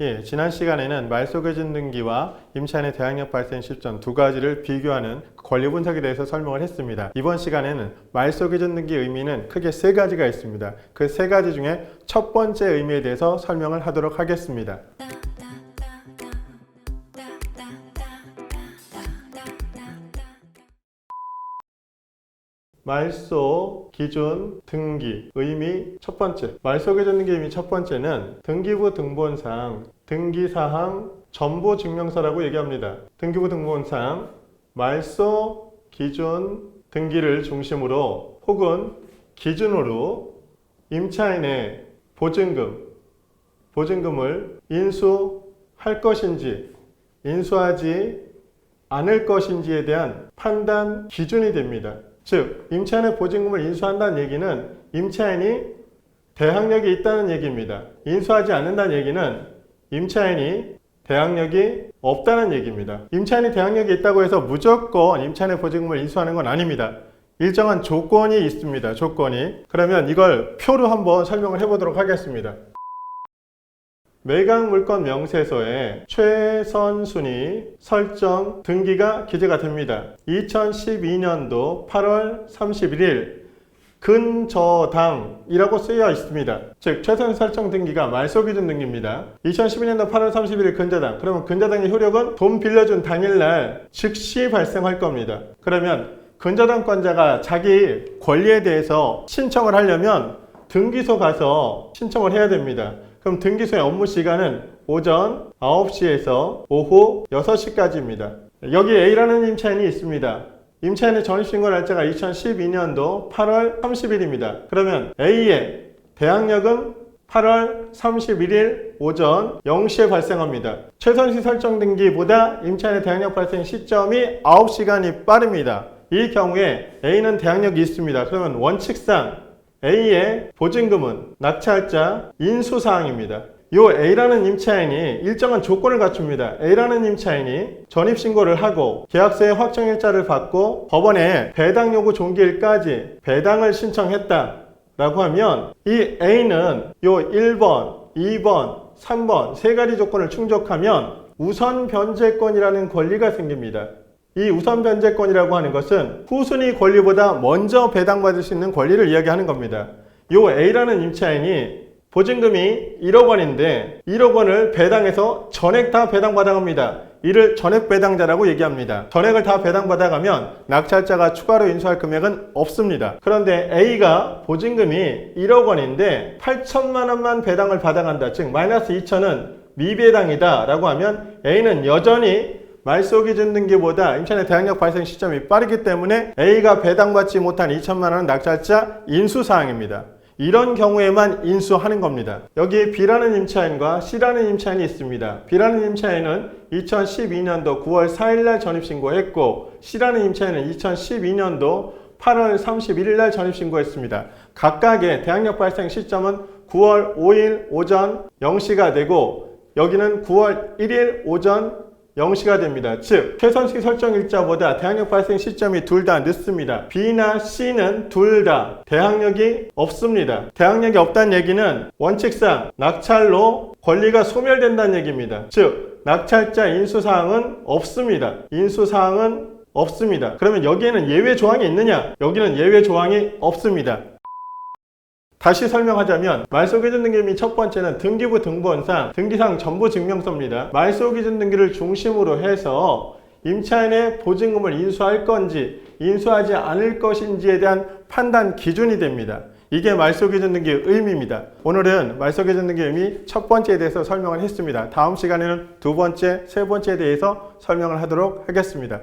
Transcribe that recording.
예, 지난 시간에는 말소기준 등기와 임차인의 대항력 발생 시점 두 가지를 비교하는 권리 분석에 대해서 설명을 했습니다. 이번 시간에는 말소기준 등기의 의미는 크게 세 가지가 있습니다. 그 세 가지 중에 첫 번째 의미에 대해서 설명을 하도록 하겠습니다. 말소 기준 등기 의미 첫 번째. 말소 기준 등기 의미 첫 번째는 등기부 등본상 등기사항 전부 증명서라고 얘기합니다. 등기부 등본상 말소 기준 등기를 중심으로 혹은 기준으로 임차인의 보증금을 인수할 것인지 인수하지 않을 것인지에 대한 판단 기준이 됩니다. 즉, 임차인의 보증금을 인수한다는 얘기는 임차인이 대항력이 있다는 얘기입니다. 인수하지 않는다는 얘기는 임차인이 대항력이 없다는 얘기입니다. 임차인이 대항력이 있다고 해서 무조건 임차인의 보증금을 인수하는 건 아닙니다. 일정한 조건이 있습니다. 조건이. 그러면 이걸 표로 한번 설명을 해보도록 하겠습니다. 매각물건 명세서에 최선순위 설정 등기가 기재가 됩니다. 2012년도 8월 31일 근저당이라고 쓰여 있습니다. 즉 최선 설정 등기가 말소기준 등기입니다. 2012년도 8월 31일 근저당. 그러면 근저당의 효력은 돈 빌려준 당일날 즉시 발생할 겁니다. 그러면 근저당권자가 자기 권리에 대해서 신청을 하려면 등기소 가서 신청을 해야 됩니다. 그럼 등기소의 업무 시간은 오전 9시에서 오후 6시까지입니다. 여기 A라는 임차인이 있습니다. 임차인의 전입신고 날짜가 2012년도 8월 30일입니다. 그러면 A의 대항력은 8월 31일 오전 0시에 발생합니다. 최선시 설정 등기보다 임차인의 대항력 발생 시점이 9시간이 빠릅니다. 이 경우에 A는 대항력이 있습니다. 그러면 원칙상 A의 보증금은 낙찰자 인수사항입니다. 이 A라는 임차인이 일정한 조건을 갖춥니다. A라는 임차인이 전입신고를 하고 계약서의 확정일자를 받고 법원에 배당 요구 종기일까지 배당을 신청했다 라고 하면 이 A는 요 1번, 2번, 3번 세 가지 조건을 충족하면 우선 변제권이라는 권리가 생깁니다. 이 우선 변제권이라고 하는 것은 후순위 권리보다 먼저 배당받을 수 있는 권리를 이야기하는 겁니다. 요 A라는 임차인이 보증금이 1억 원인데 1억 원을 배당해서 전액 다 배당받아갑니다. 이를 전액 배당자라고 얘기합니다. 전액을 다 배당받아가면 낙찰자가 추가로 인수할 금액은 없습니다. 그런데 A가 보증금이 1억 원인데 8천만 원만 배당을 받아간다. 즉 마이너스 2천은 미배당이다 라고 하면 A는 여전히 말소기준 등기보다 임차인의 대항력 발생 시점이 빠르기 때문에 A가 배당받지 못한 2천만 원은 낙찰자 인수사항입니다. 이런 경우에만 인수하는 겁니다. 여기 B라는 임차인과 C라는 임차인이 있습니다. B라는 임차인은 2012년도 9월 4일날 전입신고했고 C라는 임차인은 2012년도 8월 31일날 전입신고했습니다. 각각의 대항력 발생 시점은 9월 5일 오전 0시가 되고 여기는 9월 1일 오전 0시가 됩니다. 즉 최선시 설정 일자보다 대항력 발생 시점이 둘 다 늦습니다. B나 C는 둘 다 대항력이 없습니다. 대항력이 없다는 얘기는 원칙상 낙찰로 권리가 소멸된다는 얘기입니다. 즉 낙찰자 인수사항은 없습니다. 인수사항은 없습니다. 그러면 여기에는 예외 조항이 있느냐? 여기는 예외 조항이 없습니다. 다시 설명하자면 말소기준 등기 및 첫 번째는 등기부 등본상 등기사항 전부 증명서입니다. 말소기준 등기를 중심으로 해서 임차인의 보증금을 인수할 건지 인수하지 않을 것인지에 대한 판단 기준이 됩니다. 이게 말소기준 등기의 의미입니다. 오늘은 말소기준 등기의 의미 첫 번째에 대해서 설명을 했습니다. 다음 시간에는 두 번째, 세 번째에 대해서 설명을 하도록 하겠습니다.